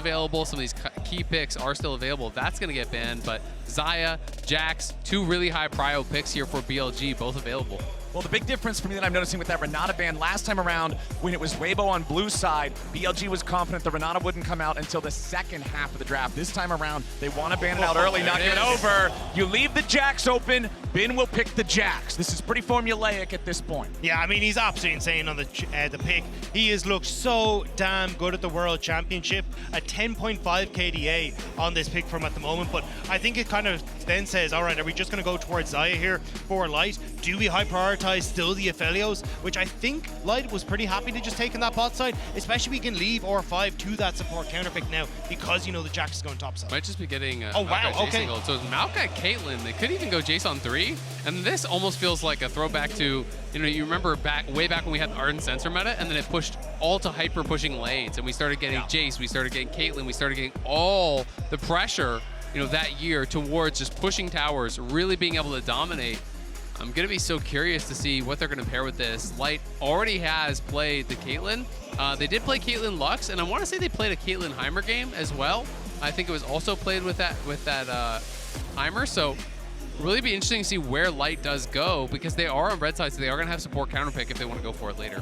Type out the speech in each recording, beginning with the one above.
available. Some of these key picks are still available. That's going to get banned, but Xayah, Jax, 2 really high prio picks here for BLG, both available. Well, the big difference for me that I'm noticing with that Renata ban last time around, when it was Weibo on blue side, BLG was confident the Renata wouldn't come out until the second half of the draft. This time around, they want to ban it out early, not get over. You leave the Jax open, Bin will pick the Jax. This is pretty formulaic at this point. Yeah, I mean, he's absolutely insane on the pick. He has looked so damn good at the World Championship. A 10.5 KDA on this pick from at the moment, but I think it kind of then says, all right, are we just going to go towards Xayah here for Light? Do we high prioritize still the Aphelios, which I think Light was pretty happy to just take in that bot side, especially if we can leave R5 to that support counter pick now, because you know the Jax is going top side. Might just be getting oh wow, Maokai okay. Single. So it's Maokai Caitlyn. They could even go Jace on 3, and this almost feels like a throwback to, you know, you remember way back when we had the Ardent Sensor meta, and then it pushed all to hyper pushing lanes, and we started getting Jace, we started getting Caitlyn, we started getting all the pressure, you know, that year towards just pushing towers, really being able to dominate. I'm going to be so curious to see what they're going to pair with this. Light already has played the Caitlyn. They did play Caitlyn Lux, and I want to say they played a Caitlyn Heimer game as well. I think it was also played with that Heimer, so really be interesting to see where Light does go, because they are on red side, so they are going to have support counter pick if they want to go for it later.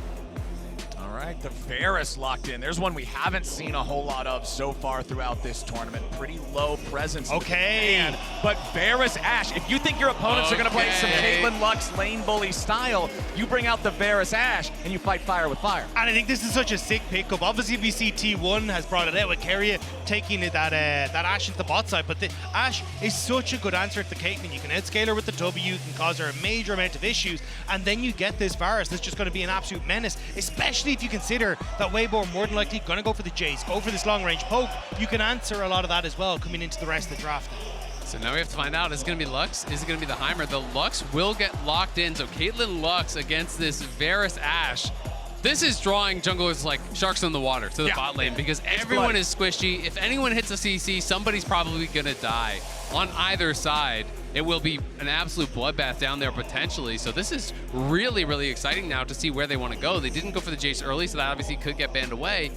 All right, the Varus locked in. There's one we haven't seen a whole lot of so far throughout this tournament. Pretty low presence. Okay. But Varus Ashe, if you think your opponents are going to play some Caitlyn Lux lane bully style, you bring out the Varus Ashe and you fight fire with fire. And I think this is such a sick pickup. Obviously, we see T1 has brought it out with Keria taking that Ashe into the bot side, but the Ashe is such a good answer to the Caitlyn. You can outscale her with the W, you can cause her a major amount of issues, and then you get this Varus that's just going to be an absolute menace, especially if you consider that Weibo are more than likely going to go for the Jace, go for this long-range poke. You can answer a lot of that as well coming into the rest of the draft. So now we have to find out, is it going to be Lux? Is it going to be the Heimer? The Lux will get locked in, so Caitlyn Lux against this Varus Ashe. This is drawing junglers like sharks in the water to the bot lane, because everyone is squishy. If anyone hits a CC, somebody's probably going to die on either side. It will be an absolute bloodbath down there potentially. So this is really, really exciting now to see where they want to go. They didn't go for the Jace early, so that obviously could get banned away.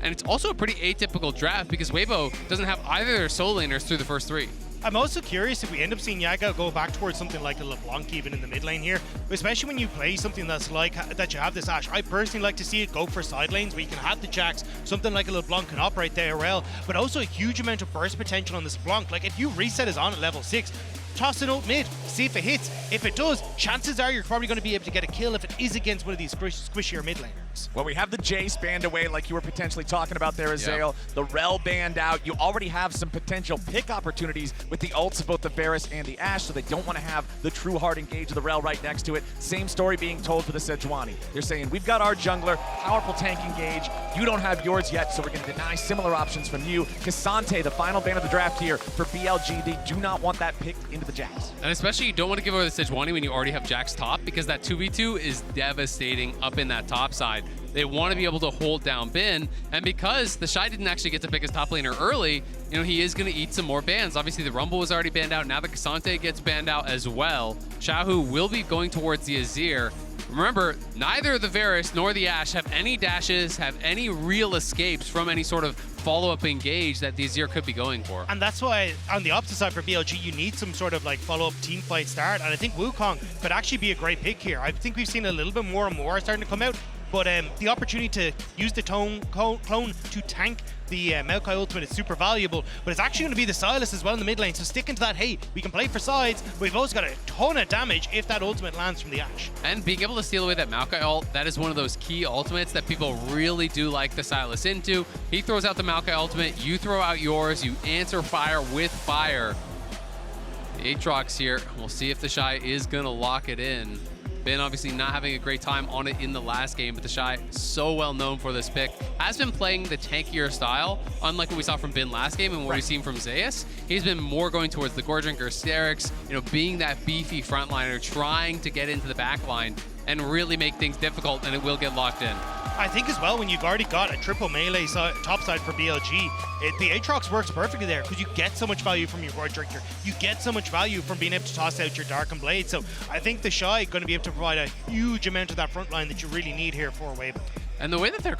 And it's also a pretty atypical draft because Weibo doesn't have either their soul laners through the first 3. I'm also curious if we end up seeing Yagao go back towards something like a LeBlanc even in the mid lane here, especially when you play something that's like that you have this Ashe. I personally like to see it go for side lanes where you can have the Jax, something like a LeBlanc can operate there well, but also a huge amount of burst potential on this LeBlanc. Like if you reset is on at level 6, toss it out mid, see if it hits. If it does, chances are you're probably going to be able to get a kill if it is against one of these squishier mid laners. Well, we have the Jace banned away like you were potentially talking about there, Azael. The Rel banned out. You already have some potential pick opportunities with the ults of both the Varus and the Ashe, so they don't want to have the true hard engage of the Rel right next to it. Same story being told for the Sejuani. They're saying, we've got our jungler, powerful tank engage. You don't have yours yet, so we're going to deny similar options from you. Cassante, the final ban of the draft here for BLG. They do not want that pick into the Jax. And especially you don't want to give away the Sejuani when you already have Jax top, because that 2v2 is devastating up in that top side. They want to be able to hold down Bin, and because TheShy didn't actually get to pick his top laner early, you know, he is going to eat some more bans. Obviously, the Rumble was already banned out. Now the Cassante gets banned out as well. Xiaohu will be going towards the Azir. Remember, neither the Varus nor the Ashe have any dashes, have any real escapes from any sort of follow-up engage that the Azir could be going for. And that's why, on the opposite side for BLG, you need some sort of like follow-up team fight start, and I think Wukong could actually be a great pick here. I think we've seen a little bit more and more starting to come out, but the opportunity to use the clone to tank the Maokai ultimate is super valuable, but it's actually going to be the Sylas as well in the mid lane, so sticking to that, hey, we can play for sides, but we've also got a ton of damage if that ultimate lands from the Ashe. And being able to steal away that Maokai ult, that is one of those key ultimates that people really do like the Sylas into. He throws out the Maokai ultimate, you throw out yours, you answer fire with fire. The Aatrox here, we'll see if TheShy is going to lock it in. Bin obviously not having a great time on it in the last game, but TheShy, so well known for this pick, has been playing the tankier style, unlike what we saw from Bin last game and what we've seen from Zeus. He's been more going towards the Gore Drinker, Sterix, you know, being that beefy frontliner, trying to get into the back line and really make things difficult, and it will get locked in. I think as well, when you've already got a triple melee top side for BLG, the Aatrox works perfectly there because you get so much value from your Gore Drinker. You get so much value from being able to toss out your Dark and Blade. So I think TheShy going to be able to provide a huge amount of that front line that you really need here for Weibo. And the way that they're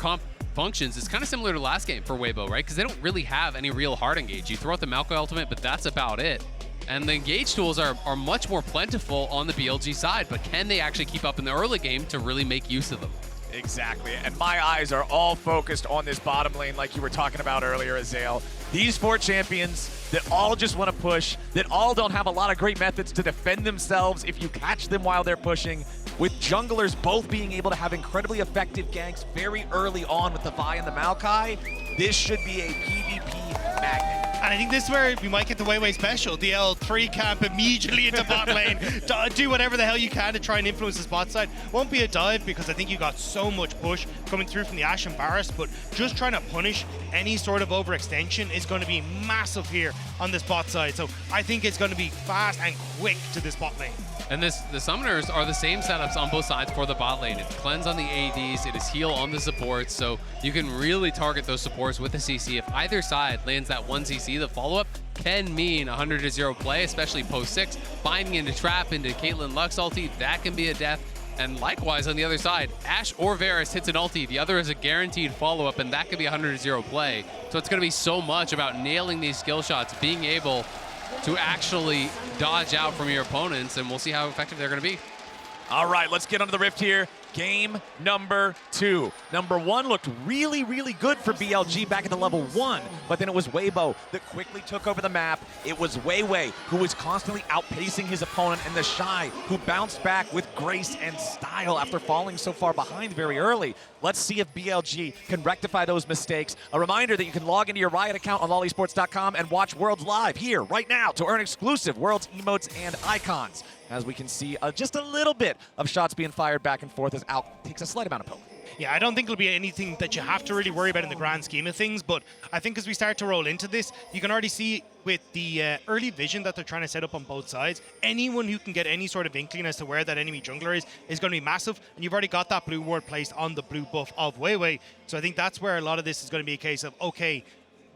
functions is kind of similar to last game for Weibo, right? Because they don't really have any real hard engage. You throw out the Maokai ultimate, but that's about it. And the engage tools are much more plentiful on the BLG side, but can they actually keep up in the early game to really make use of them? Exactly, and my eyes are all focused on this bottom lane like you were talking about earlier, Azael. These 4 champions that all just want to push, that all don't have a lot of great methods to defend themselves if you catch them while they're pushing, with junglers both being able to have incredibly effective ganks very early on with the Vi and the Maokai. This should be a PvP magnet. And I think this is where we might get the weiwei special. The L3 camp immediately into bot lane. Do whatever the hell you can to try and influence this bot side. Won't be a dive because I think you got so much push coming through from the Ashe and Varus, but just trying to punish any sort of overextension is going to be massive here on this bot side. So I think it's going to be fast and quick to this bot lane. And the summoners are the same setups on both sides for the bot lane. It's cleanse on the ADs, it is heal on the supports, so you can really target those supports with the CC. If either side lands that 1 CC, the follow-up can mean 100-0 play, especially post-6. Binding into trap into Caitlyn Lux ulti, that can be a death. And likewise on the other side, Ashe or Varus hits an ulti, the other is a guaranteed follow-up, and that could be 100-0 play. So it's going to be so much about nailing these skill shots, being able to actually dodge out from your opponents, and we'll see how effective they're going to be. All right, let's get onto the rift here. Game number 2. Number 1 looked really, really good for BLG back at the level 1, but then it was Weibo that quickly took over the map. It was weiwei who was constantly outpacing his opponent, and TheShy who bounced back with grace and style after falling so far behind very early. Let's see if BLG can rectify those mistakes. A reminder that you can log into your Riot account on lolesports.com and watch Worlds live here right now to earn exclusive Worlds emotes and icons. As we can see just a little bit of shots being fired back and forth as Alk takes a slight amount of poke. Yeah, I don't think it'll be anything that you have to really worry about in the grand scheme of things, but I think as we start to roll into this, you can already see with the early vision that they're trying to set up on both sides, anyone who can get any sort of inkling as to where that enemy jungler is going to be massive, and you've already got that blue ward placed on the blue buff of weiwei, so I think that's where a lot of this is going to be a case of, okay,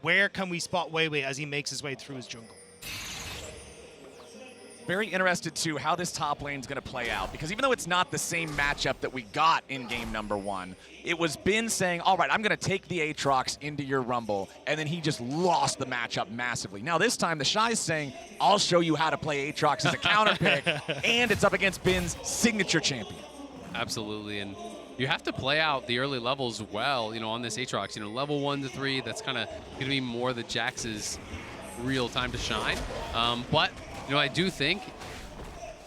where can we spot weiwei as he makes his way through his jungle? Very interested too how this top lane is going to play out, because even though it's not the same matchup that we got in game number 1, it was Bin saying, all right, I'm going to take the Aatrox into your Rumble, and then he just lost the matchup massively. Now this time TheShy is saying, I'll show you how to play Aatrox as a counter pick, and it's up against Bin's signature champion. Absolutely, and you have to play out the early levels well, you know, on this Aatrox. You know, level 1 to 3, that's kind of going to be more the Jax's real time to shine. But you know, I do think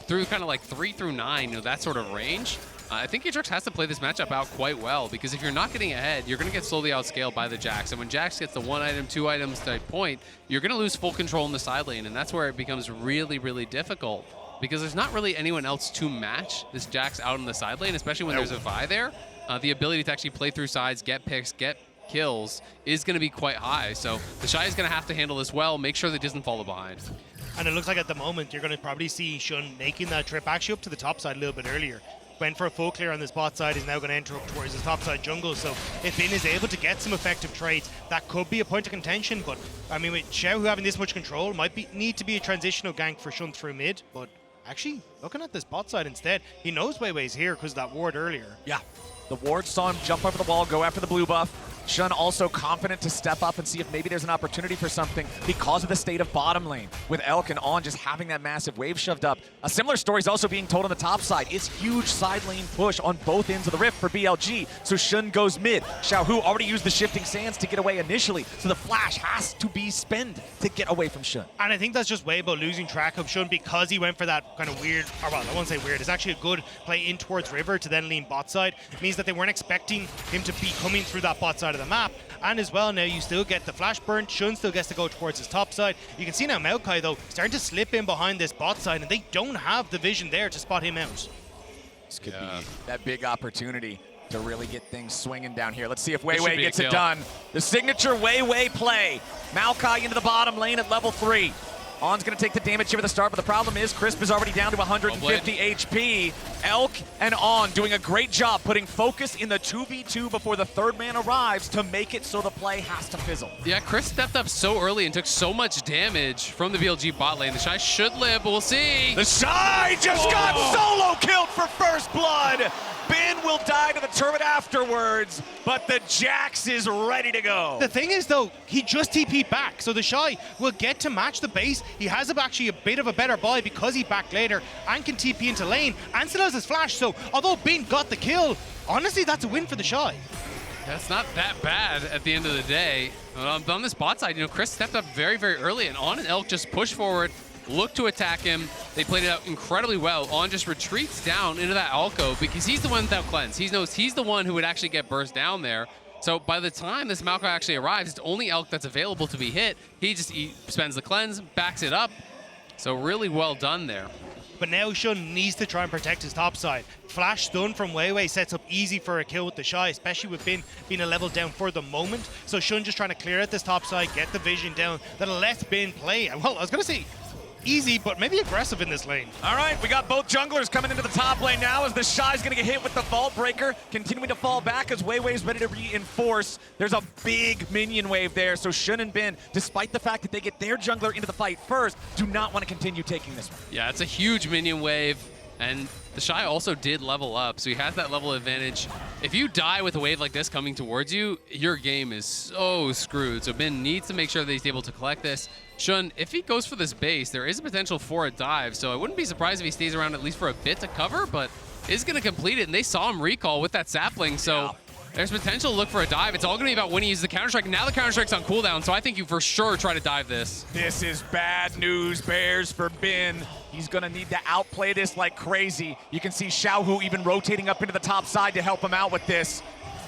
through kind of like 3 through 9, you know, that sort of range, I think Aatrox has to play this matchup out quite well, because if you're not getting ahead, you're going to get slowly outscaled by the Jax. And when Jax gets the 1 item, 2 items type point, you're going to lose full control in the side lane, and that's where it becomes really, really difficult, because there's not really anyone else to match this Jax out in the side lane, especially when there's a Vi there. The ability to actually play through sides, get picks, get kills is going to be quite high. So TheShy is going to have to handle this well, make sure that he doesn't fall behind. And it looks like at the moment you're going to probably see Shun making that trip actually up to the top side a little bit earlier. Went for a full clear on this bot side, is now going to enter up towards his top side jungle. So if Bin is able to get some effective trades, that could be a point of contention. But I mean, with Xiaohu having this much control, might need to be a transitional gank for Shun through mid. But actually, looking at this bot side instead, he knows weiwei's here because of that ward earlier. Yeah, the ward saw him jump over the wall, go after the blue buff. Shun also confident to step up and see if maybe there's an opportunity for something because of the state of bottom lane, with Elk and On just having that massive wave shoved up. A similar story is also being told on the top side. It's huge side lane push on both ends of the rift for BLG, so Shun goes mid. Xiaohu already used the shifting sands to get away initially, so the flash has to be spent to get away from Shun. And I think that's just Weibo losing track of Shun because he went for that kind of weird, or well, I won't say weird, it's actually a good play in towards River to then lean bot side. It means that they weren't expecting him to be coming through that bot side of the map. And as well, now you still get the flash burn. Shun still gets to go towards his top side. You can see now Maokai, though, starting to slip in behind this bot side, and they don't have the vision there to spot him out. This could be that big opportunity to really get things swinging down here. Let's see if weiwei gets it done. The signature weiwei play. Maokai into the bottom lane at level 3. On's going to take the damage here at the start, but the problem is Crisp is already down to 150 HP. Elk and On doing a great job putting focus in the 2v2 before the third man arrives to make it so the play has to fizzle. Yeah, Chris stepped up so early and took so much damage from the BLG bot lane. TheShy should live, but we'll see. TheShy just got solo killed for first blood. Bin will die to the turret afterwards, but the Jax is ready to go. The thing is, though, he just TP'd back, so TheShy will get to match the base. He has actually a bit of a better buy because he backed later and can TP into lane, and still has his flash, so although Bin got the kill, honestly, that's a win for TheShy. That's not that bad at the end of the day. On this bot side, Chris stepped up very, very early, and On and Elk just pushed forward, looked to attack him. They played it out incredibly well. On just retreats down into that alcove because he's the one without cleanse. He knows he's the one who would actually get burst down there. So by the time this Maokai actually arrives, it's only Elk that's available to be hit. He spends the cleanse, backs it up. So really well done there. But now Shun needs to try and protect his top side. Flash stun from Weiwei sets up easy for a kill with TheShy, especially with Bin being a level down for the moment. So Shun just trying to clear out this top side, get the vision down, that'll let Bin play. Well, I was going to say easy, but maybe aggressive in this lane. All right, we got both junglers coming into the top lane now as TheShy's gonna get hit with the Vault Breaker, continuing to fall back as Weiwei's ready to reinforce. There's a big minion wave there, so Shun and Bin, despite the fact that they get their jungler into the fight first, do not want to continue taking this one. Yeah, it's a huge minion wave, and TheShy also did level up, so he has that level advantage. If you die with a wave like this coming towards you, your game is so screwed. So Bin needs to make sure that he's able to collect this. Shun, if he goes for this base, there is a potential for a dive, so I wouldn't be surprised if he stays around at least for a bit to cover, but is going to complete it, and they saw him recall with that sapling, so there's potential to look for a dive. It's all going to be about when he uses the Counter-Strike. Now the Counter-Strike's on cooldown, so I think you for sure try to dive this. This is bad news bears for Bin. He's going to need to outplay this like crazy. You can see Xiaohu even rotating up into the top side to help him out with this.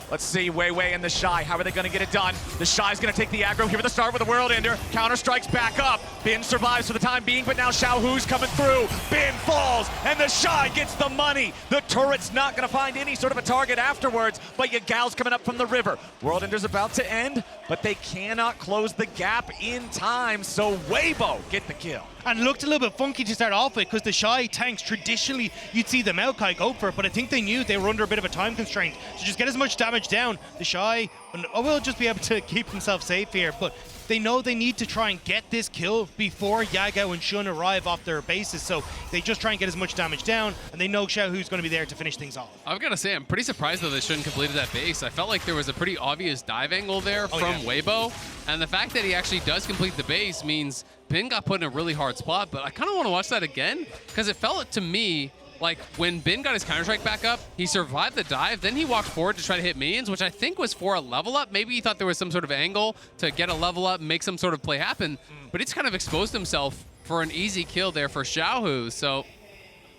Let's see, Weiwei and TheShy, how are they gonna get it done? TheShy's gonna take the aggro here at the start with a World Ender. Counter-Strike's back up. Bin survives for the time being, but now Xiaohu's coming through. Bin falls, and TheShy gets the money. The turret's not gonna find any sort of a target afterwards, but Yagao's coming up from the river. World Ender's about to end, but they cannot close the gap in time, so Weibo get the kill. And looked a little bit funky to start off with because TheShy tanks, traditionally, you'd see the Maokai go for it, but I think they knew they were under a bit of a time constraint. So just get as much damage down. TheShy will just be able to keep himself safe here, but they know they need to try and get this kill before Yagao and Shun arrive off their bases, so they just try and get as much damage down, and they know Xiaohu's going to be there to finish things off. I've got to say, I'm pretty surprised though they shouldn't completed that base. I felt like there was a pretty obvious dive angle there from Weibo, and the fact that he actually does complete the base means Bin got put in a really hard spot, but I kind of want to watch that again, because it felt to me like when Bin got his Counter-Strike back up, he survived the dive, then he walked forward to try to hit minions, which I think was for a level up. Maybe he thought there was some sort of angle to get a level up and make some sort of play happen, but it's kind of exposed himself for an easy kill there for Xiaohu. So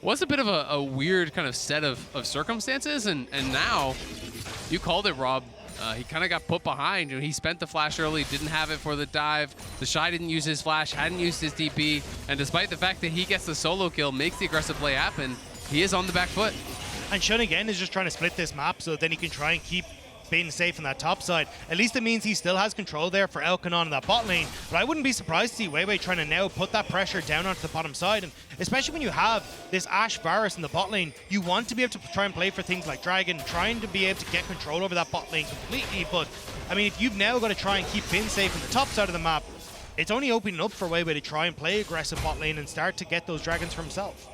was a bit of a weird kind of set of circumstances, and now, you called it, Rob. He kind of got put behind. He spent the flash early, didn't have it for the dive. TheShy didn't use his flash, hadn't used his DP, and despite the fact that he gets the solo kill, makes the aggressive play happen, he is on the back foot. And Shun again is just trying to split this map so then he can try and keep Bin safe on that top side. At least it means he still has control there for Elkanon in that bot lane, but I wouldn't be surprised to see Weiwei trying to now put that pressure down onto the bottom side, and especially when you have this Ashe Varus in the bot lane, you want to be able to try and play for things like Dragon, trying to be able to get control over that bot lane completely, but I mean, if you've now got to try and keep Bin safe on the top side of the map, it's only opening up for Weiwei to try and play aggressive bot lane and start to get those dragons for himself.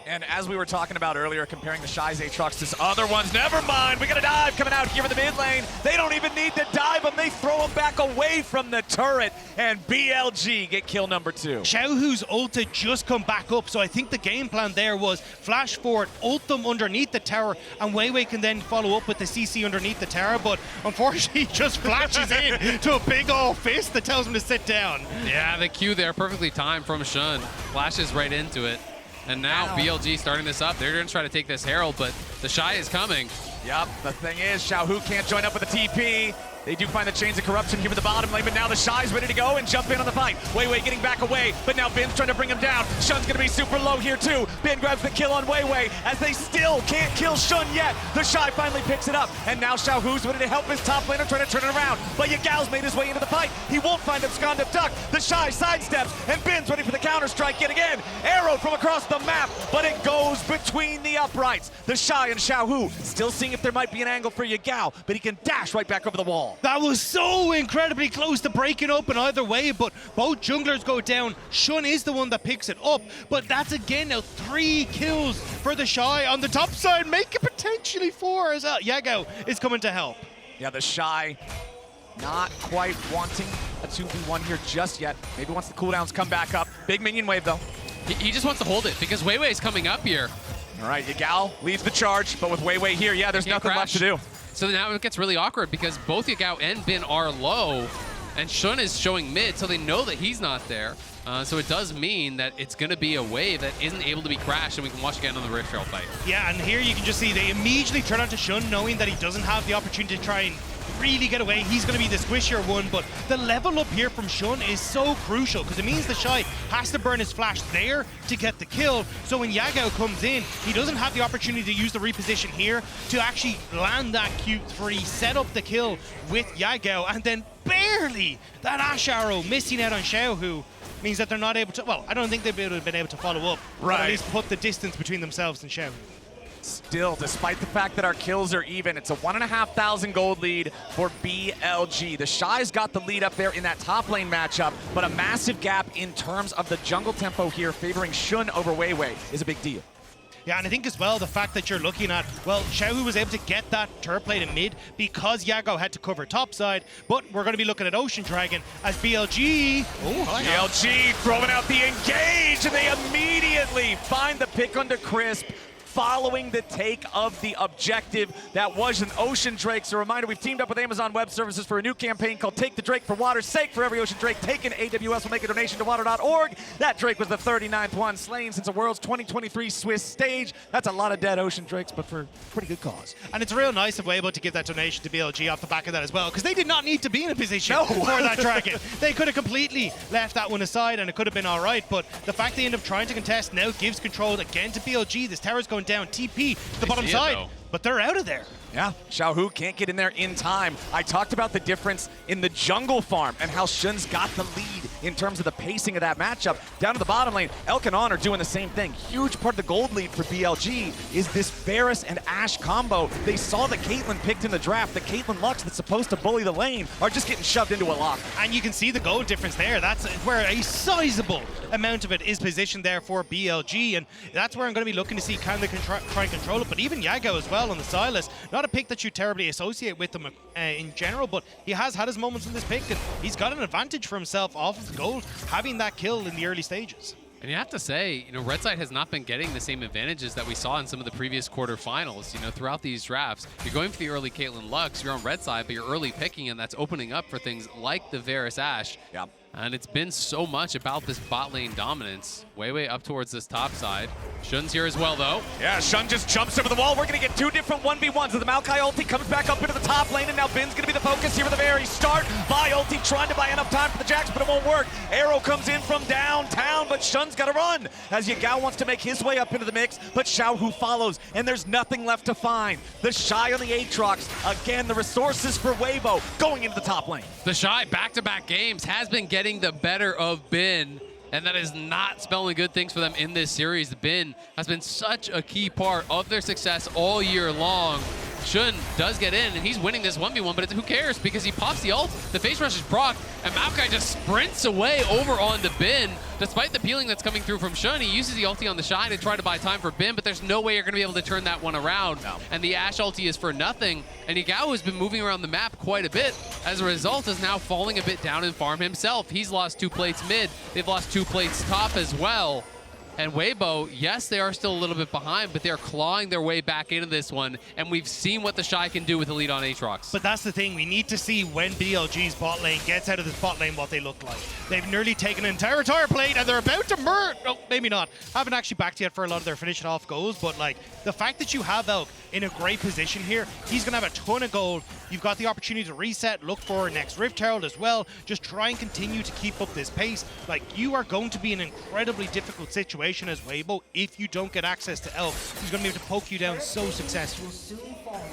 And as we were talking about earlier, comparing the Shy's Aatrox to other ones, never mind, we got a dive coming out here in the mid lane. They don't even need to dive him, they throw him back away from the turret, and BLG get kill number 2. Xiaohu's ult had just come back up, so I think the game plan there was flash forward, ult them underneath the tower, and Weiwei can then follow up with the CC underneath the tower, but unfortunately he just flashes in to a big old fist that tells him to sit down. Yeah, the Q there, perfectly timed from Shun. Flashes right into it. And now BLG starting this up. They're going to try to take this Herald, but TheShy is coming. Yep, the thing is, Xiaohu can't join up with the TP. They do find the chains of corruption here at the bottom lane, but now TheShy's ready to go and jump in on the fight. Weiwei getting back away, but now Bin's trying to bring him down. Shun's gonna be super low here too. Bin grabs the kill on Weiwei as they still can't kill Shun yet. TheShy finally picks it up, and now Xiaohu's ready to help his top laner try to turn it around. But Yagao's made his way into the fight. He won't find Abscond Duck. TheShy sidesteps, and Bin's ready for the counter-strike yet again. Arrow from across the map, but it goes between the uprights. TheShy and Xiaohu still seeing if there might be an angle for Yagao, but he can dash right back over the wall. That was so incredibly close to breaking open either way, but both junglers go down. Shun is the one that picks it up, but that's again now 3 kills for TheShy on the top side, make it potentially 4 as well. Yagao is coming to help. Yeah, TheShy not quite wanting a 2v1 here just yet. Maybe once the cooldowns come back up. Big minion wave though. He just wants to hold it because Weiwei is coming up here. All right, Yagao leads the charge, but with Weiwei here, yeah, there's nothing left to do. So now it gets really awkward because both Yagao and Bin are low, and Shun is showing mid, so they know that he's not there. So it does mean that it's going to be a wave that isn't able to be crashed, and we can watch again on the Rift Trail fight. Yeah, and here you can just see they immediately turn on to Shun, knowing that he doesn't have the opportunity to try and really get away. He's going to be the squishier one, but the level up here from Shun is so crucial because it means TheShy has to burn his flash there to get the kill. So when Yagao comes in, he doesn't have the opportunity to use the reposition here to actually land that Q3, set up the kill with Yagao, and then barely that Ashe arrow missing out on Xiaohu means that they're not able to, well, I don't think they've been able to follow up, right, but at least put the distance between themselves and Xiaohu. Still, despite the fact that our kills are even, it's a 1,500 gold lead for BLG. TheShy's got the lead up there in that top lane matchup, but a massive gap in terms of the jungle tempo here favoring Shun over Weiwei is a big deal. Yeah, and I think as well, the fact that you're looking at, well, Xiaohu was able to get that turret plate in mid because Yagao had to cover topside, but we're going to be looking at Ocean Dragon as BLG. BLG throwing out the engage, and they immediately find the pick under Crisp, following the take of the objective. That was an Ocean Drake. So a reminder, we've teamed up with Amazon Web Services for a new campaign called Take the Drake for Water's Sake. For every Ocean Drake taken, AWS will make a donation to water.org. That Drake was the 39th one slain since the World's 2023 Swiss stage. That's a lot of dead Ocean Drakes, but for pretty good cause. And it's real nice of Weibo to give that donation to BLG off the back of that as well, because they did not need to be in a position for that dragon. They could have completely left that one aside and it could have been all right, but the fact they end up trying to contest now gives control again to BLG. This tower's going down, TP to the bottom side, but they're out of there. Yeah, Xiaohu can't get in there in time. I talked about the difference in the jungle farm and how Shun's got the lead in terms of the pacing of that matchup. Down to the bottom lane, Elk and On are doing the same thing. Huge part of the gold lead for BLG is this Varus and Ashe combo. They saw the Caitlyn picked in the draft. The Caitlyn Lux that's supposed to bully the lane are just getting shoved into a lock. And you can see the gold difference there. That's where a sizable amount of it is positioned there for BLG, and that's where I'm going to be looking to see can they try and control it. But even Yagao as well on the Sylas, not a pick that you terribly associate with him in general, but he has had his moments in this pick, and he's got an advantage for himself off of the gold, having that kill in the early stages. And you have to say, you know, Red Side has not been getting the same advantages that we saw in some of the previous quarterfinals. You know, throughout these drafts, you're going for the early Caitlyn Lux, you're on Red Side, but you're early picking, and that's opening up for things like the Varus Ashe. Yeah. And it's been so much about this bot lane dominance. Weiwei up towards this top side. Shun's here as well, though. Yeah, Shun just jumps over the wall. We're going to get 2 different 1v1s. So the Maokai ulti comes back up into the top lane, and now Bin's going to be the focus here at the very start. Vi ulti trying to buy enough time for the Jax, but it won't work. Arrow comes in from downtown, but Shun's got to run as Yagao wants to make his way up into the mix, but Xiaohu follows, and there's nothing left to find. TheShy on the Aatrox. Again, the resources for Weibo going into the top lane. TheShy, back-to-back games, has been getting the better of Bin, and that is not spelling good things for them in this series. Bin has been such a key part of their success all year long. Shun does get in, and he's winning this 1v1, but who cares? Because he pops the ult, the face rush is proc, and Maokai just sprints away over onto Bin. Despite the peeling that's coming through from Shun, he uses the ulti on TheShy to try to buy time for Bin, but there's no way you're going to be able to turn that one around. No. And the Ashe ulti is for nothing, and Yagao has been moving around the map quite a bit. As a result, is now falling a bit down in farm himself. He's lost 2 plates mid. They've lost 2 plates top as well. And Weibo, yes, they are still a little bit behind, but they're clawing their way back into this one, and we've seen what TheShy can do with the lead on Aatrox. But that's the thing, we need to see when BLG's bot lane gets out of this bot lane what they look like. They've nearly taken an entire tower plate, and they're about to murder. No, maybe not. Haven't actually backed yet for a lot of their finishing off goals, but like the fact that you have Elk in a great position here, he's gonna have a ton of gold. You've got the opportunity to reset, look for next Rift Herald as well. Just try and continue to keep up this pace. Like, you are going to be in an incredibly difficult situation situation as Weibo, if you don't get access to Elk, he's going to be able to poke you down so successfully.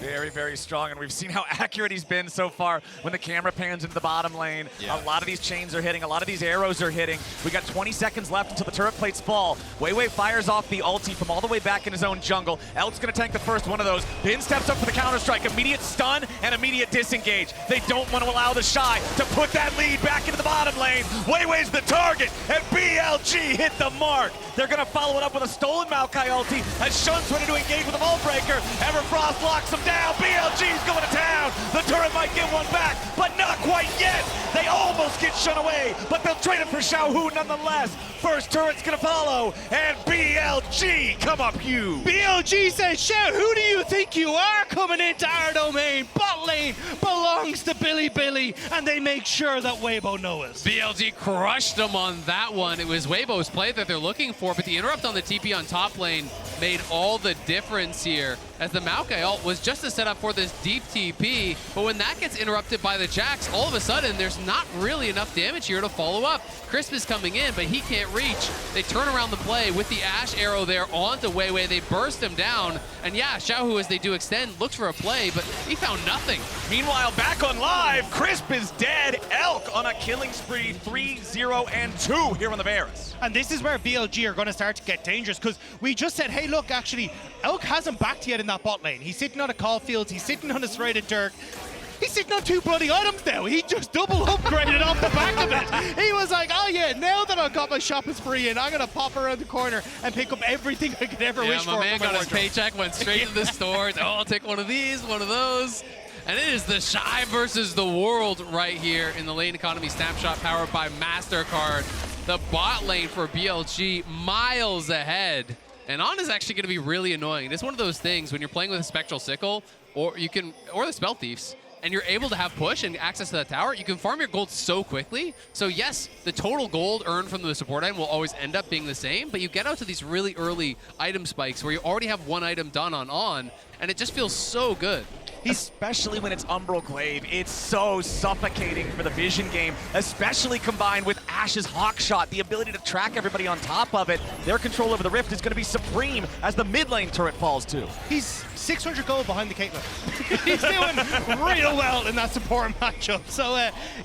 Very, very strong, and we've seen how accurate he's been so far when the camera pans into the bottom lane. Yeah. A lot of these chains are hitting, a lot of these arrows are hitting. We got 20 seconds left until the turret plates fall. Weiwei fires off the ulti from all the way back in his own jungle. Elk's gonna tank the first one of those. Bin steps up for the counter-strike, immediate stun and immediate disengage. They don't want to allow TheShy to put that lead back into the bottom lane. Weiwei's the target, and BLG hit the mark. They're gonna follow it up with a stolen Maokai ulti as Shun's ready to engage with a Vault Breaker. Everfrost locks him down. BLG's going to town. The turret might get one back, but not quite yet. They almost get Shun away, but they'll trade it for Xiaohu nonetheless. First turret's gonna follow, and BLG, come up you. BLG says, Xiao, who do you think you are coming into our domain? Bot lane belongs to Bilibili, and they make sure that Weibo knows it. BLG crushed them on that one. It was Weibo's play that they're looking for, but the interrupt on the TP on top lane made all the difference here, as the Maokai ult was just a setup for this deep TP, but when that gets interrupted by the Jax, all of a sudden there's not really enough damage here to follow up. Crisp is coming in, but he can't reach. They turn around the play with the Ashe arrow there onto Weiwei. They burst him down, and yeah, Xiaohu, as they do extend, looks for a play, but he found nothing. Meanwhile, back on live, Crisp is dead. Elk on a killing spree, 3-0-2 here on the Varus. And this is where BLG are going to start to get dangerous, because we just said, hey, look, actually, Elk hasn't backed yet in that bot lane. He's sitting on a Caulfield, he's sitting on a Serrated Dirk. He's sitting on 2 bloody items now. He just double upgraded off the back of it. He was like, oh yeah, now that I've got my shopping spree in, I'm going to pop around the corner and pick up everything I could ever wish for. Yeah, my man got his wardrobe. paycheck, went straight to the stores. Oh, I'll take one of these, one of those. And it is TheShy versus the world right here in the lane economy snapshot powered by MasterCard. The bot lane for BLG miles ahead. And On is actually going to be really annoying. It's one of those things when you're playing with a Spectral Sickle or the Spell Thieves, and you're able to have push and access to that tower, you can farm your gold so quickly. So yes, the total gold earned from the support item will always end up being the same, but you get out to these really early item spikes where you already have one item done on, and it just feels so good. Especially when it's Umbral Glaive, it's so suffocating for the vision game, especially combined with Ashe's Hawk Shot, the ability to track everybody on top of it. Their control over the Rift is going to be supreme as the mid lane turret falls too. He's 600 gold behind the Caitlyn. He's doing real well in that support matchup. So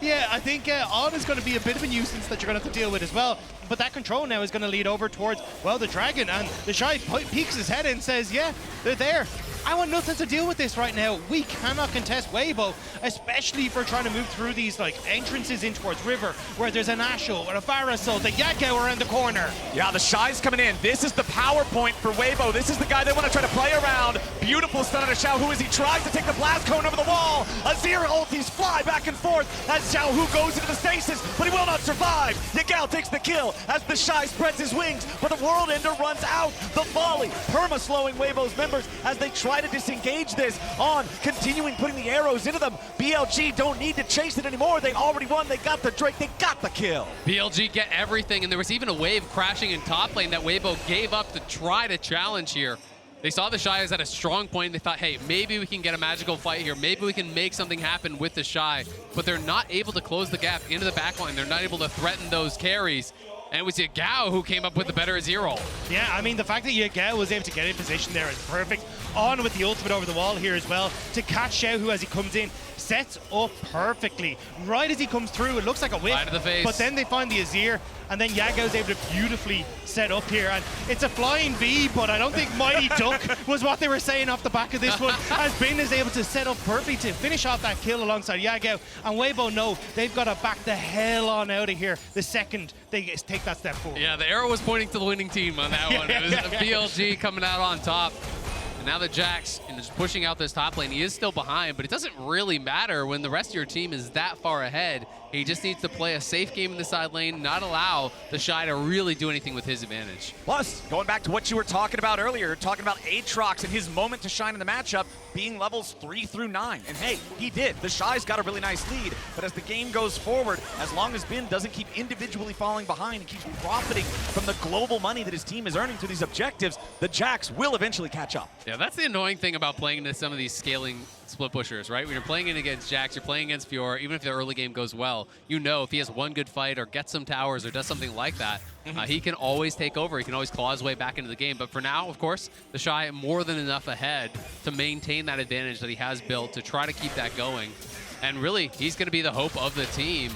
yeah, I think On is going to be a bit of a nuisance that you're going to have to deal with as well. But that control now is going to lead over towards, well, the Dragon, and TheShy peeks his head and says, yeah, they're there. I want nothing to deal with this right now. We cannot contest Weibo, especially if we're trying to move through these like entrances in towards River, where there's an Ashe or a Varus or the Yagao around the corner. Yeah, TheShy's coming in. This is the power point for Weibo. This is the guy they want to try to play around. Beautiful stun on Xiaohu as he tries to take the blast cone over the wall. Azir ultis fly back and forth as Xiaohu goes into the stasis, but he will not survive. Yagao takes the kill as TheShy spreads his wings, but the World Ender runs out. The volley, perma-slowing Weibo's members as they try to disengage this. On continuing putting the arrows into them. BLG don't need to chase it anymore. They already won. They got the Drake. They got the kill. BLG get everything, and there was even a wave crashing in top lane that Weibo gave up to try to challenge here. They saw TheShy as at a strong point. They thought, hey, maybe we can get a magical fight here. Maybe we can make something happen with TheShy. But they're not able to close the gap into the backline. They're not able to threaten those carries. And it was Yagao who came up with the better Azir ult. Yeah, I mean, the fact that Yagao was able to get in position there is perfect. On with the ultimate over the wall here as well to catch Xiaohu as he comes in. Sets up perfectly. Right as he comes through, it looks like a whip. Right to the face. But then they find the Azir, and then Yagao's able to beautifully set up here. And it's a flying V, but I don't think Mighty Duck was what they were saying off the back of this one. As Bin is able to set up perfectly to finish off that kill alongside Yagao. And Weibo know they've got to back the hell on out of here the second they take that step forward. Yeah, the arrow was pointing to the winning team on that one. It was BLG coming out on top. And now the Jax is pushing out this top lane. He is still behind, but it doesn't really matter when the rest of your team is that far ahead. He just needs to play a safe game in the side lane, not allow TheShy to really do anything with his advantage. Plus, going back to what you were talking about earlier, talking about Aatrox and his moment to shine in the matchup being levels 3 through 9. And hey, he did. TheShy's got a really nice lead, but as the game goes forward, as long as Bin doesn't keep individually falling behind and keeps profiting from the global money that his team is earning through these objectives, the Jax will eventually catch up. Yeah, that's the annoying thing about playing into some of these scaling split pushers, right? When you're playing in against Jax, you're playing against Fiora, even if the early game goes well, you know if he has one good fight or gets some towers or does something like that, he can always take over. He can always claw his way back into the game. But for now, of course, TheShy more than enough ahead to maintain that advantage that he has built to try to keep that going. And really, he's going to be the hope of the team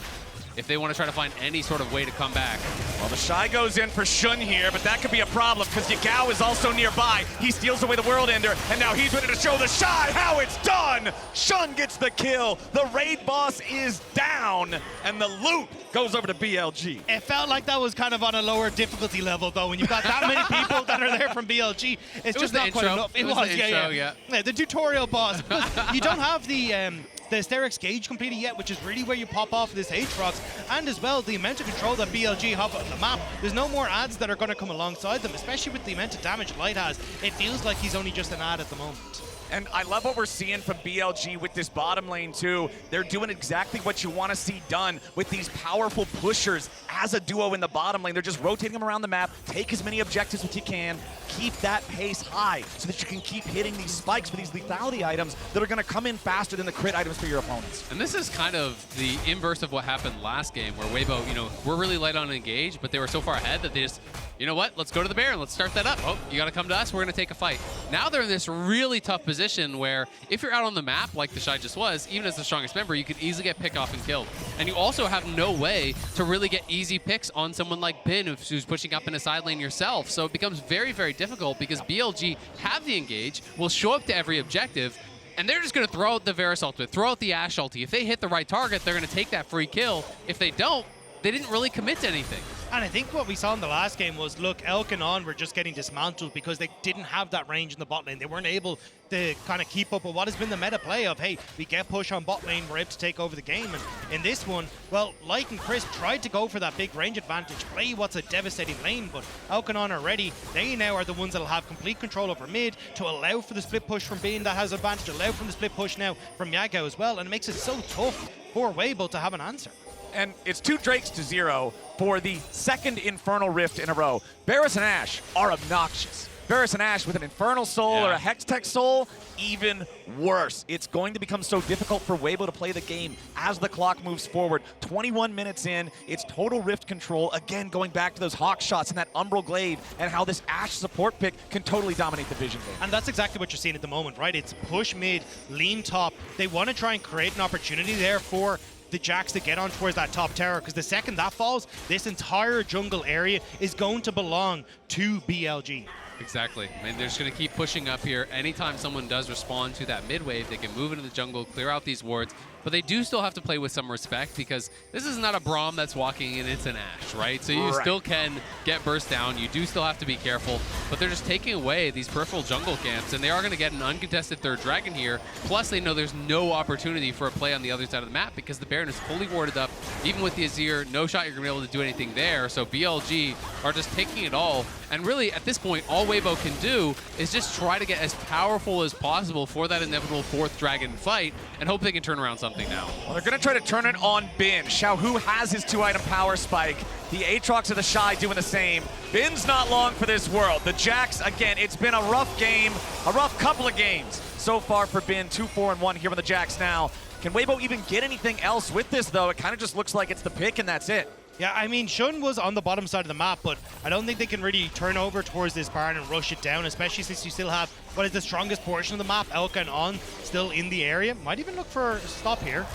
if they want to try to find any sort of way to come back. Well, TheShy goes in for Shun here, but that could be a problem because Yagao is also nearby. He steals away the World Ender, and now he's ready to show TheShy how it's done! Shun gets the kill, the raid boss is down, and the loot goes over to BLG. It felt like that was kind of on a lower difficulty level, though. When you've got that many people that are there from BLG, it's just not quite enough. It was the intro, yeah. The tutorial boss. You don't have the Asterix gauge completed yet, which is really where you pop off this Aatrox, and as well the amount of control that BLG have on the map. There's no more ads that are going to come alongside them, especially with the amount of damage Light has. It feels like he's only just an ad at the moment. And I love what we're seeing from BLG with this bottom lane too. They're doing exactly what you want to see done with these powerful pushers as a duo in the bottom lane. They're just rotating them around the map, take as many objectives as you can, keep that pace high so that you can keep hitting these spikes for these lethality items that are going to come in faster than the crit items for your opponents. And this is kind of the inverse of what happened last game where Weibo, we're really light on engage, but they were so far ahead that they just, you know what, let's go to the Baron, let's start that up. Oh, you got to come to us, we're going to take a fight. Now they're in this really tough position where if you're out on the map, like TheShy just was, even as the strongest member, you could easily get picked off and killed. And you also have no way to really get easy picks on someone like Bin, who's pushing up in a side lane yourself. So it becomes very, very difficult because BLG have the engage, will show up to every objective, and they're just going to throw out the Varus ultimate, throw out the Ashe ulti. If they hit the right target, they're going to take that free kill. If they don't, they didn't really commit to anything. And I think what we saw in the last game was, look, Elk and On were just getting dismantled because they didn't have that range in the bot lane. They weren't able to kind of keep up with what has been the meta play of, hey, we get push on bot lane, we're able to take over the game. And in this one, well, Light and Chris tried to go for that big range advantage, play what's a devastating lane, but Elk and On are ready. They now are the ones that'll have complete control over mid to allow for the split push from Bean that has advantage, allow from the split push now from Yagao as well. And it makes it so tough for Weibo to have an answer. And it's 2 Drakes to 0 for the second Infernal Rift in a row. Varus and Ashe are obnoxious. Varus and Ashe with an Infernal Soul or a Hextech Soul, even worse. It's going to become so difficult for Weibo to play the game as the clock moves forward. 21 minutes in, it's total Rift control. Again, going back to those Hawk shots and that Umbral Glaive and how this Ashe support pick can totally dominate the vision game. And that's exactly what you're seeing at the moment, right? It's push mid, lean top. They want to try and create an opportunity there for the Jax to get on towards that top tower, because the second that falls, this entire jungle area is going to belong to BLG. Exactly. I mean, they're just going to keep pushing up here. Anytime someone does respond to that mid wave, they can move into the jungle, clear out these wards. But they do still have to play with some respect because this is not a Braum that's walking in, it's an Ashe, right? So you still can get burst down. You do still have to be careful. But they're just taking away these peripheral jungle camps, and they are going to get an uncontested third dragon here. Plus, they know there's no opportunity for a play on the other side of the map because the Baron is fully warded up. Even with the Azir, no shot you're going to be able to do anything there. So BLG are just taking it all. And really, at this point, all Weibo can do is just try to get as powerful as possible for that inevitable fourth dragon fight and hope they can turn around something now. Well, they're going to try to turn it on Bin. Xiaohu has his 2-item power spike. The Aatrox of TheShy doing the same. Bin's not long for this world. The Jax, again, it's been a rough game, a rough couple of games so far for Bin. 2-4-1 here on the Jax now. Can Weibo even get anything else with this, though? It kind of just looks like it's the pick and that's it. Yeah, I mean, Shun was on the bottom side of the map, but I don't think they can really turn over towards this Baron and rush it down, especially since you still have what is the strongest portion of the map, Elka and On, still in the area. Might even look for a stop here.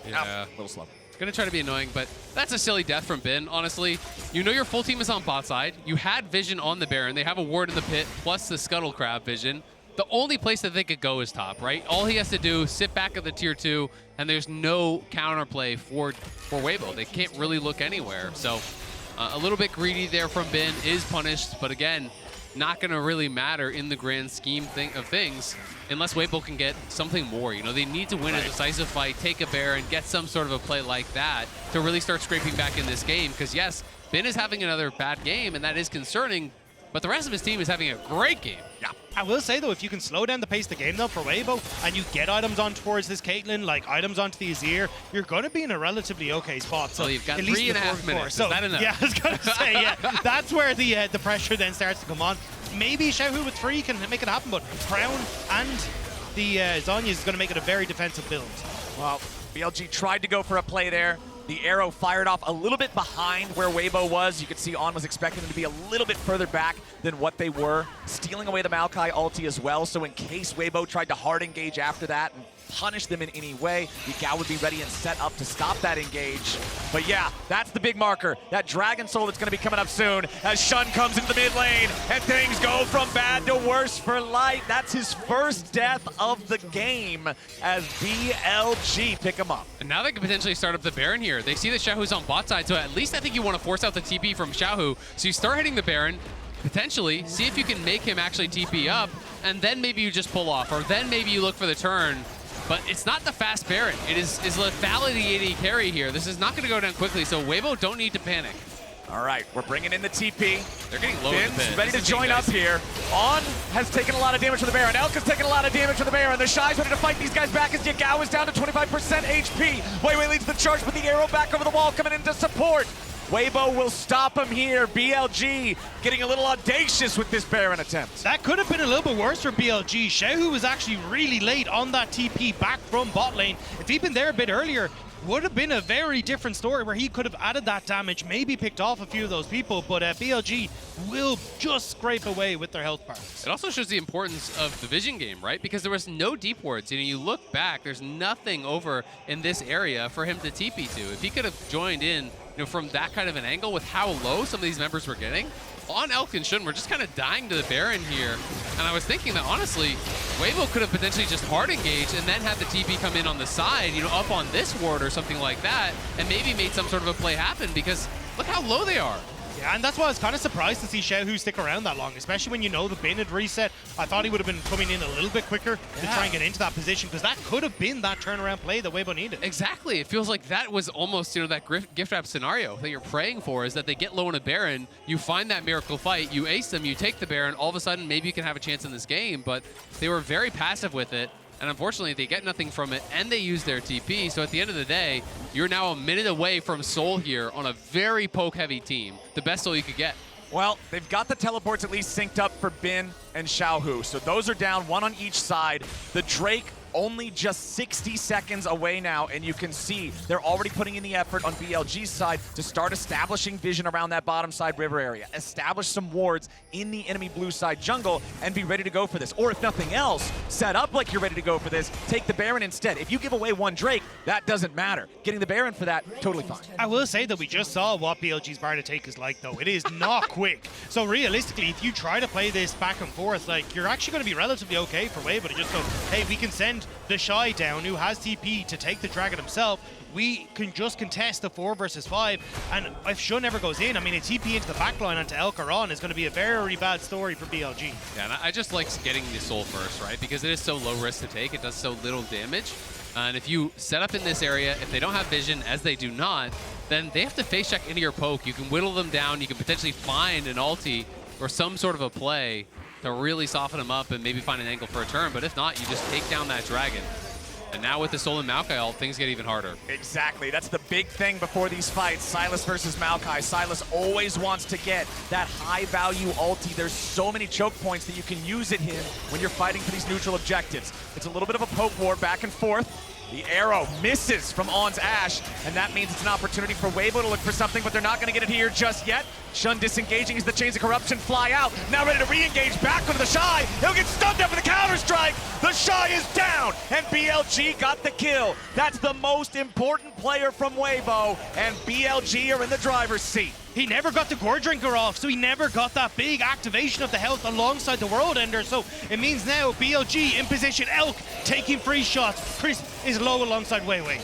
Yeah, a little slow. Gonna try to be annoying, but that's a silly death from Bin, honestly. You know your full team is on bot side. You had vision on the Baron. They have a ward in the pit, plus the Scuttle Crab vision. The only place that they could go is top, right? All he has to do is sit back at the tier 2, and there's no counterplay for Weibo. They can't really look anywhere. So a little bit greedy there from Bin is punished, but again, not going to really matter in the grand scheme of things unless Weibo can get something more. You know, they need to win a decisive fight, take a Baron, get some sort of a play like that to really start scraping back in this game. Because yes, Bin is having another bad game, and that is concerning, but the rest of his team is having a great game. Yeah. I will say, though, if you can slow down the pace of the game, though, for Weibo, and you get items on towards this Caitlyn, like items onto the Azir, you're going to be in a relatively okay spot. So you've got 3.5 minutes. So, is that enough? Yeah, I was going to say, yeah. That's where the pressure then starts to come on. Maybe Xiaohu with 3 can make it happen, but Crown and the Zhonya's is going to make it a very defensive build. Well, BLG tried to go for a play there. The arrow fired off a little bit behind where Weibo was. You could see On was expecting them to be a little bit further back than what they were, stealing away the Maokai ulti as well. So in case Weibo tried to hard engage after that and punish them in any way, Yagao would be ready and set up to stop that engage. But yeah, that's the big marker. That Dragon Soul that's going to be coming up soon as Shun comes into the mid lane and things go from bad to worse for Light. That's his first death of the game as BLG pick him up. And now they can potentially start up the Baron here. They see that Xiaohu's on bot side, so at least I think you want to force out the TP from Xiaohu. So you start hitting the Baron, potentially, see if you can make him actually TP up, and then maybe you just pull off, or then maybe you look for the turn. But it's not the fast Baron. It is lethality AD carry here. This is not going to go down quickly, so Weibo don't need to panic. All right, we're bringing in the TP. They're getting low in the pit. Ready to join up here. On has taken a lot of damage from the Baron. Elk has taken a lot of damage from the Baron. The Shy's ready to fight these guys back as Yagao is down to 25% HP. Weiwei leads the charge with the arrow back over the wall coming in to support. Weibo will stop him here. BLG getting a little audacious with this Baron attempt. That could have been a little bit worse for BLG. Xiaohu was actually really late on that TP back from bot lane. If he'd been there a bit earlier, would have been a very different story where he could have added that damage, maybe picked off a few of those people, but BLG will just scrape away with their health bars. It also shows the importance of the vision game, right? Because there was no deep wards. You look back, there's nothing over in this area for him to TP to. If he could have joined in, from that kind of an angle with how low some of these members were getting, On Elk and Shun, we're just kind of dying to the Baron here. And I was thinking that, honestly, Weibo could have potentially just hard engaged and then had the TP come in on the side, up on this ward or something like that, and maybe made some sort of a play happen, because look how low they are. Yeah, and that's why I was kind of surprised to see Xiaohu stick around that long, especially when the bin had reset. I thought he would have been coming in a little bit quicker to try and get into that position, because that could have been that turnaround play that Weibo needed. Exactly. It feels like that was almost, that gift wrap scenario that you're praying for, is that they get low on a Baron, you find that miracle fight, you ace them, you take the Baron, all of a sudden maybe you can have a chance in this game, but they were very passive with it. And unfortunately, they get nothing from it, and they use their TP. So at the end of the day, you're now a minute away from Soul here on a very poke-heavy team. The best Soul you could get. Well, they've got the teleports at least synced up for Bin and Xiaohu. So those are down, one on each side. The Drake only just 60 seconds away now, and you can see they're already putting in the effort on BLG's side to start establishing vision around that bottom side river area, establish some wards in the enemy blue side jungle, and be ready to go for this. Or if nothing else, set up like you're ready to go for this, take the Baron instead. If you give away one Drake, that doesn't matter. Getting the Baron for that, totally fine. I will say that we just saw what BLG's bar to take is like, though. It is not quick. So realistically, if you try to play this back and forth, you're actually going to be relatively okay for Weibo to just go, hey, we can send TheShy down, who has TP to take the dragon himself. We can just contest the 4 versus 5, and if Shun never goes in, a TP into the backline onto Elk or On is going to be a very bad story for BLG. Yeah, and I just like getting the Soul first, right? Because it is so low risk to take, it does so little damage. And if you set up in this area, if they don't have vision, as they do not, then they have to face check into your poke. You can whittle them down, you can potentially find an ulti or some sort of a play to really soften them up and maybe find an angle for a turn. But if not, you just take down that dragon. And now with the Soul and Maokai ult, things get even harder. Exactly. That's the big thing before these fights. Sylas versus Maokai. Sylas always wants to get that high-value ulti. There's so many choke points that you can use at him when you're fighting for these neutral objectives. It's a little bit of a poke war back and forth. The arrow misses from On's Ashe, and that means it's an opportunity for Weibo to look for something, but they're not going to get it here just yet. Shun disengaging as the Chains of Corruption fly out. Now ready to re-engage back with TheShy. He'll get stunned up with the counter-strike. TheShy is down, and BLG got the kill. That's the most important player from Weibo, and BLG are in the driver's seat. He never got the Gore Drinker off, so he never got that big activation of the health alongside the World Ender. So it means now BLG in position, Elk taking free shots. Chris is low alongside Weiwei.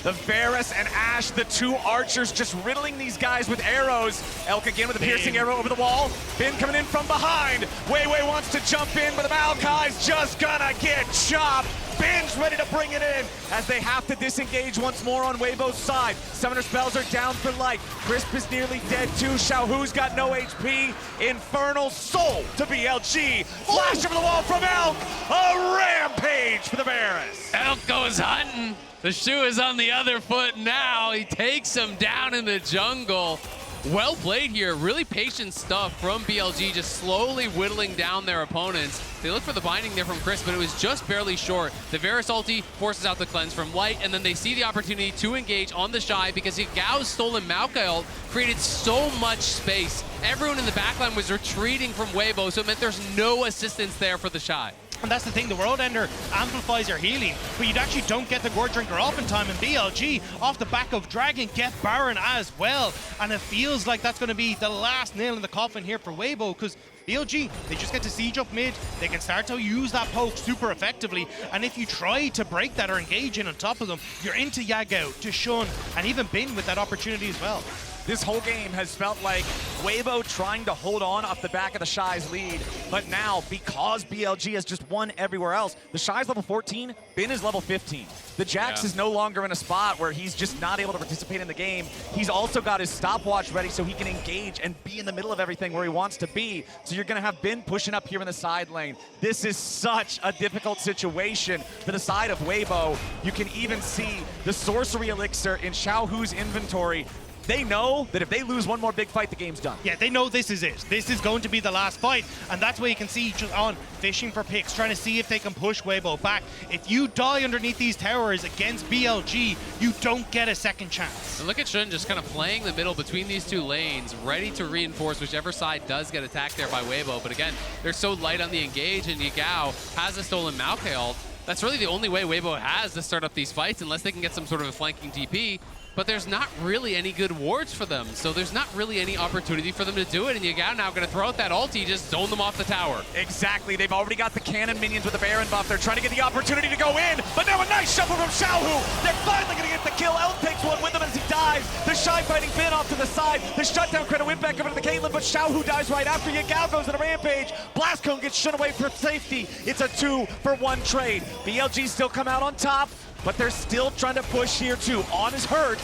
The Varus and Ashe, the two archers, just riddling these guys with arrows. Elk again with a piercing arrow over the wall. Bin coming in from behind. Weiwei wants to jump in, but the Maokai's just gonna get chopped. Bin's ready to bring it in as they have to disengage once more on Weibo's side. Summoner spells are down for Light. Crisp is nearly dead too. Xiaohu's got no HP. Infernal Soul to BLG. Flash over the wall from Elk. A rampage for the Varus. Elk goes hunting. The shoe is on the other foot now. He takes him down in the jungle. Well played here. Really patient stuff from BLG, just slowly whittling down their opponents. They look for the binding there from Chris, but it was just barely short. The Varus ulti forces out the cleanse from Light, and then they see the opportunity to engage on TheShy because Yagao's stolen Maokai ult created so much space. Everyone in the backline was retreating from Weibo, so it meant there's no assistance there for TheShy. And that's the thing, the World Ender amplifies your healing, but you actually don't get the Gourd Drinker off in time, and BLG, off the back of Dragon, get Baron as well. And it feels like that's going to be the last nail in the coffin here for Weibo, because BLG, they just get to siege up mid, they can start to use that poke super effectively, and if you try to break that or engage in on top of them, you're into Yagao, to Shun, and even Bin with that opportunity as well. This whole game has felt like Weibo trying to hold on off the back of TheShy's lead, but now, because BLG has just won everywhere else, TheShy's level 14, Bin is level 15. The Jax is no longer in a spot where he's just not able to participate in the game. He's also got his stopwatch ready so he can engage and be in the middle of everything where he wants to be. So you're gonna have Bin pushing up here in the side lane. This is such a difficult situation for the side of Weibo. You can even see the sorcery elixir in Xiaohu's inventory. They know that if they lose one more big fight, the game's done. Yeah, they know this is it. This is going to be the last fight, and that's where you can see just on fishing for picks, trying to see if they can push Weibo back. If you die underneath these towers against BLG, you don't get a second chance. And look at Shun just kind of playing the middle between these two lanes, ready to reinforce whichever side does get attacked there by Weibo. But again, they're so light on the engage, and Yagao has a stolen Maokai ult. That's really the only way Weibo has to start up these fights, unless they can get some sort of a flanking TP. But there's not really any good wards for them, so there's not really any opportunity for them to do it, and Yagao now going to throw out that ulti, just zone them off the tower. Exactly, they've already got the cannon minions with the Baron buff. They're trying to get the opportunity to go in, but now a nice shuffle from Xiaohu. They're finally going to get the kill. Elk takes one with him as he dies. TheShy fighting Bin off to the side. The shutdown credit went back over to the Caitlyn, but Xiaohu dies right after. Yagao goes on a rampage. Blast Cone gets shun away for safety. It's a 2-for-1 trade. BLG still come out on top, but they're still trying to push here too. On is hurt.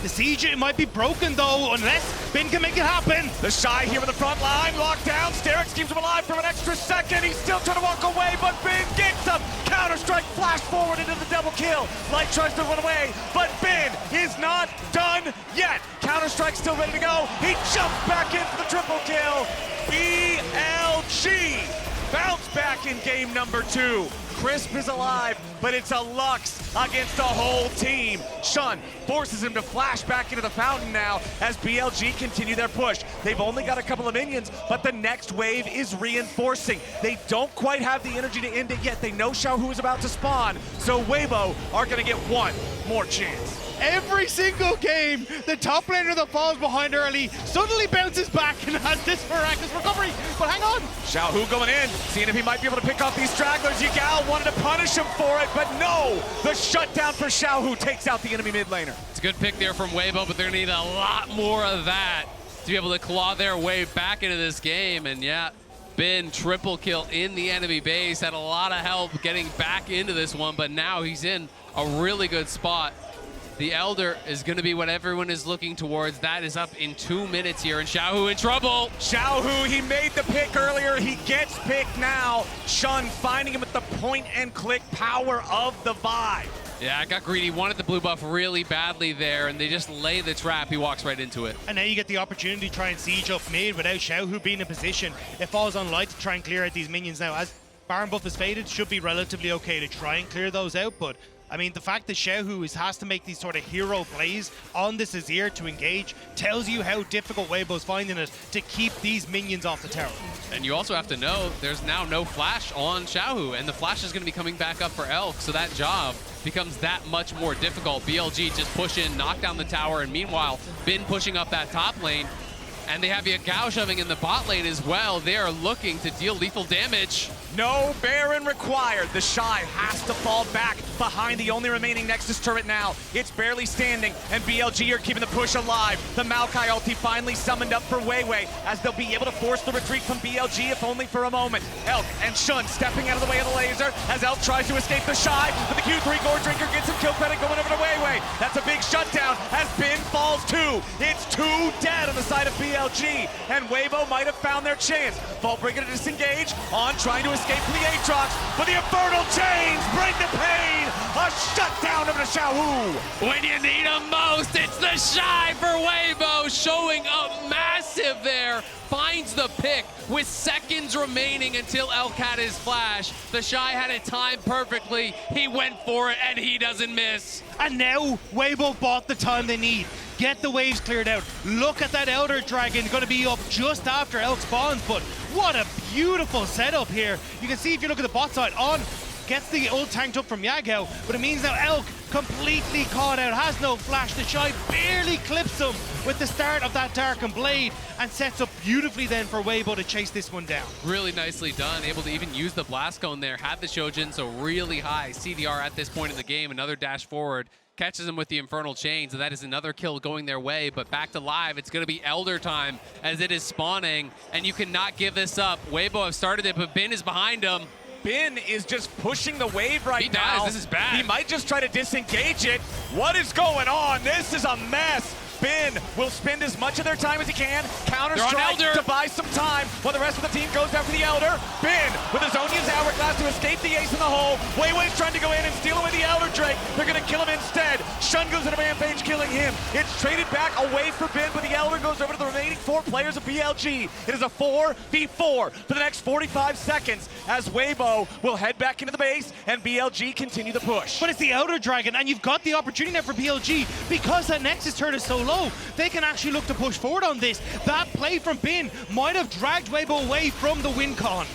The siege, it might be broken though, unless Bin can make it happen. TheShy here in the front line, locked down. Sterix keeps him alive for an extra second. He's still trying to walk away, but Bin gets him. Counter-strike, flash forward into the double kill. Light tries to run away, but Bin is not done yet. Counter-strike still ready to go. He jumps back in for the triple kill. BLG bounce back in game number 2. Crisp is alive, but it's a Lux against the whole team. Shun forces him to flash back into the fountain now as BLG continue their push. They've only got a couple of minions, but the next wave is reinforcing. They don't quite have the energy to end it yet. They know Xiaohu is about to spawn, so Weibo are gonna get one more chance. Every single game, the top laner that falls behind early suddenly bounces back and has this miraculous recovery. But hang on. Xiaohu going in, seeing if he might be able to pick off these stragglers. Yagao wanted to punish him for it, but no! The shutdown for Xiaohu takes out the enemy mid laner. It's a good pick there from Weibo, but they're gonna need a lot more of that to be able to claw their way back into this game. And yeah, Bin triple kill in the enemy base, had a lot of help getting back into this one, but now he's in a really good spot. The Elder is going to be what everyone is looking towards. That is up in 2 minutes here, and Xiaohu in trouble. Xiaohu, he made the pick earlier. He gets picked now. Shun finding him with the point-and-click power of the vibe. Yeah, got greedy, wanted the blue buff really badly there, and they just lay the trap. He walks right into it. And now you get the opportunity to try and siege up mid without Xiaohu being in position. It falls on Light to try and clear out these minions now. As Baron buff is faded, should be relatively okay to try and clear those out, but I mean, the fact that Xiaohu has to make these sort of hero plays on this Azir to engage tells you how difficult Weibo's finding it to keep these minions off the tower. And you also have to know there's now no flash on Xiaohu, and the flash is going to be coming back up for Elk, so that job becomes that much more difficult. BLG just push in, knock down the tower, and meanwhile, Bin pushing up that top lane. And they have Yagao shoving in the bot lane as well. They are looking to deal lethal damage. No Baron required. TheShy has to fall back behind the only remaining Nexus turret now. It's barely standing, and BLG are keeping the push alive. The Maokai ulti finally summoned up for Weiwei, as they'll be able to force the retreat from BLG, if only for a moment. Elk and Shun stepping out of the way of the laser, as Elk tries to escape TheShy, but the Q3 Gourd Drinker gets some kill credit going over to Weiwei. That's a big shutdown, as Bin falls too. It's 2 dead on the side of BLG. BLG, and Weibo might have found their chance. Vaultbreaker to disengage, on trying to escape from the Aatrox, but the Infernal Chains bring the pain! A shutdown of the Xiaohu! When you need him most, it's TheShy for Weibo, showing up massive there. Finds the pick with seconds remaining until Elcata's flash. TheShy had it timed perfectly. He went for it, and he doesn't miss. And now, Weibo bought the time they need. Get the waves cleared out. Look at that Elder Dragon, going to be up just after Elk spawns, but what a beautiful setup here. You can see if you look at the bot side, on gets the ult tanked up from Yagao, but it means now Elk completely caught out, has no flash. TheShy barely clips him with the start of that Darkened Blade and sets up beautifully then for Weibo to chase this one down. Really nicely done, able to even use the Blast Cone there, had the Shojin, so really high CDR at this point in the game. Another dash forward, catches him with the Infernal Chains, and that is another kill going their way. But back to live, it's going to be Elder time as it is spawning, and you cannot give this up. Weibo have started it, but Bin is behind him. Bin is just pushing the wave right now. He does, this is bad. He might just try to disengage it. What is going on? This is a mess. Bin will spend as much of their time as he can, counter-strike to buy some time while the rest of the team goes after the Elder. Bin with his Onya's Hourglass to escape the ace in the hole. Weiwei's trying to go in and steal away the Elder Drake. They're going to kill him instead. Shun goes in a rampage, killing him. It's traded back away for Bin, but the Elder goes over to the remaining 4 players of BLG. It is a 4v4 for the next 45 seconds as Weibo will head back into the base and BLG continue the push. But it's the Elder Dragon, and you've got the opportunity now for BLG because that Nexus turret is so low. They can actually look to push forward on this. That play from Bin might have dragged Weibo away from the win con.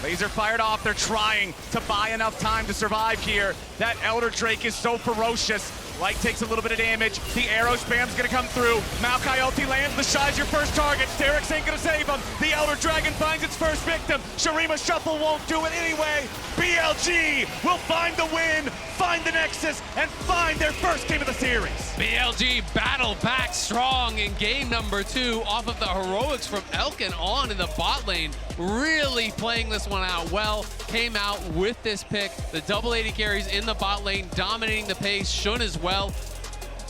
Laser fired off. They're trying to buy enough time to survive here. That Elder Drake is so ferocious. Light takes a little bit of damage. The arrow spam's gonna come through. Maokai ulti lands. TheShy's your first target. Sterix ain't gonna save him. The Elder Dragon finds its first victim. Shurima Shuffle won't do it anyway. BLG will find the win, find the Nexus, and find their first game of the series. BLG battle back strong in game number 2 off of the heroics from Elkin on in the bot lane. Really playing this one out well. Came out with this pick. The double AD carries in the bot lane, dominating the pace. Shun as well.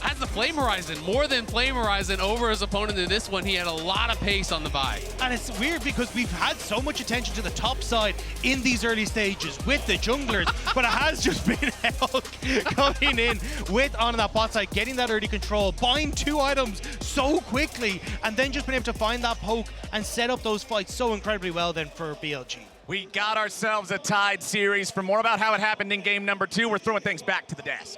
Has the Flame Horizon, more than Flame Horizon over his opponent in this one. He had a lot of pace on the buy. And it's weird because we've had so much attention to the top side in these early stages with the junglers, but it has just been Elk coming in with on that bot side, getting that early control, buying 2 items so quickly, and then just being able to find that poke and set up those fights so incredibly well then for BLG. We got ourselves a tied series. For more about how it happened in game number 2, we're throwing things back to the desk.